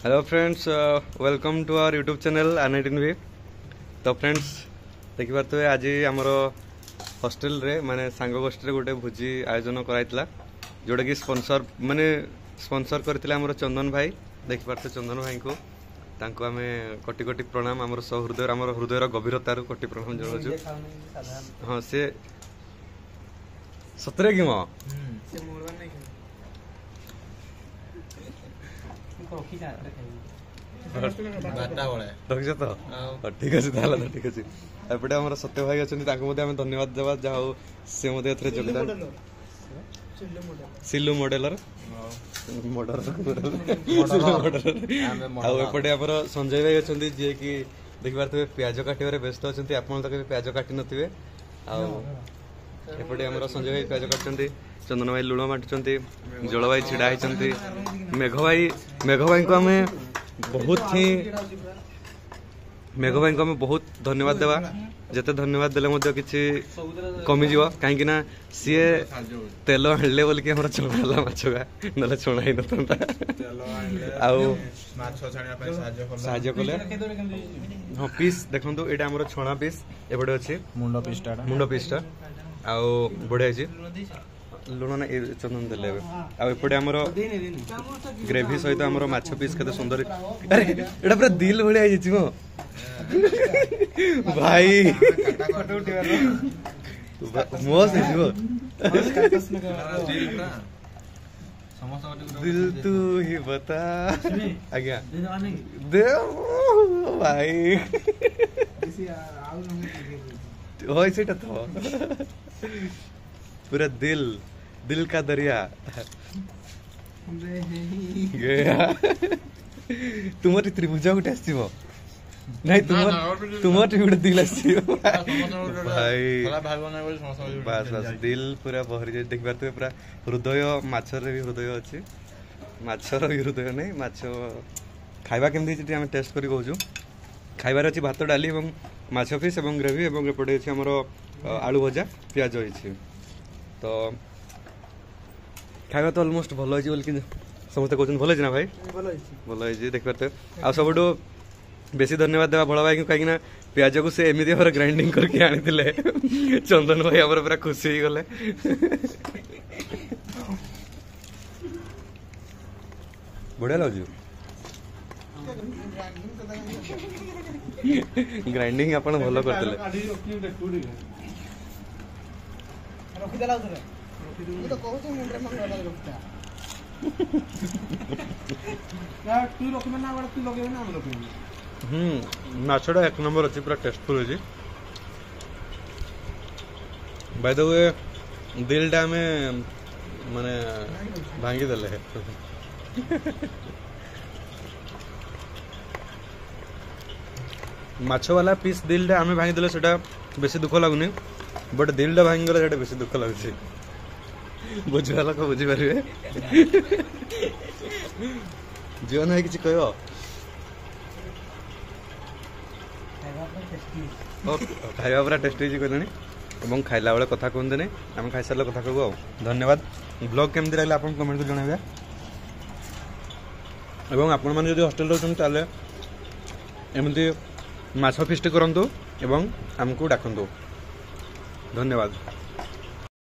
Hello friends, welcome to our YouTube channel R19V। तो friends देखि पारथुए आज आमर हॉस्टल रे माने सांग गोष्ठी गोटे भोजी आयोजन कराइतला जोटा कि स्पॉन्सर करथिले आमर चंदन भाई। देखि पारथुए चंदन भाई को तांको आमे कोटि कोटि प्रणाम आमर सहृदय आमर हृदयर गभीरतार कोटि प्रणाम जणाउछु। हां से सतरे कि म रखिछ तो ठीक अच्छे तो ठीक अच्छे। एपटे आम सत्य भाई अच्छा धन्यवाद देवा जहाँ से योगदान सिल्लू मॉडलर आउपटे आम संजय भाई अच्छा जी कि देखि पारे प्याज काटे व्यस्त अच्छा आप प्याज काटी नथिबे। एपटे आम संजय भाई प्याज काटुंट, चंदन भाई लुण बांटुंट, जल भाई छिड़ा होती, मेघ भाई को आम बहुत धन्यवाद देवा। जिते धन्यवाद देले किसी कमिज कहीं सी तेल आनले बोल कि छणाला माछ ना छणा ही साहय कले। हाँ पीस देखो ये आम छणा पीस एपटे अच्छे मुंड पीसटा आउ बढ़िया लुण ना चंदन देले आउपटे आमर ग्रेवी सहित आमर माछ पीस केते सुंदर। अरे एटा पूरा दिल भलिया आइछि मो भाई मस्त है दिल तू ही बता आज्ञा दे भाई हो सेटा तो पूरा दिल का दरिया गया। तुम त्रिभुजा गोटे आसो नहीं तुम गोटे दिल भाई बस बस दिल पूरा बहरी जाए। देख पारे पूरा हृदय माछर भी हृदय अच्छे माछर भी हृदय नहीं माछ खाइबा केमती आम टेस्ट कर कहूँ खाइबार अच्छी भात डाली और माछ पिस और ग्रेवी और एपटे अच्छे आमर आलू भजा पियाज होती। तो खाଇବା तो अलमोस्ट भल होइछि बोल कि समस्त कहउछन भल होइछि ना भाई भल होइछि। देख पारते आ सबडो बेसी धन्यवाद देवा बड़ा भाई को कहीं प्याज को से एमती भाव ग्राइंडिंग करके आनी चंदन भाई आम पूरा खुशी हो गले। बढ़िया लगे ग्राइंडिंग आपण भल करते माछटा एक नंबर अच्छी पूरा टेस्टफुल अच्छी। बाय द वे दिलटा में माने भांगी देले माछ वाला पीस दिलटा आम भांगी देले सेटा बेसी दुख लगुनि बट दिलटा भांगी गला सेटा बेसी दुख लगुछि। बुझा लोक बुझीपारे जीवन भाई किसी कह खाଇବା पूरा टेस्टी कहते खाइला बेले कथा कहते नहीं आम खाई सारे कथा कहू। धन्यवाद। ब्लॉग केमती लगे आप कमेंट को जनइबे और आपण मैंने जो हॉस्टल रोचन ताले एमती माछ फिस्ट करंतु एवं आमको डाकंतु। धन्यवाद।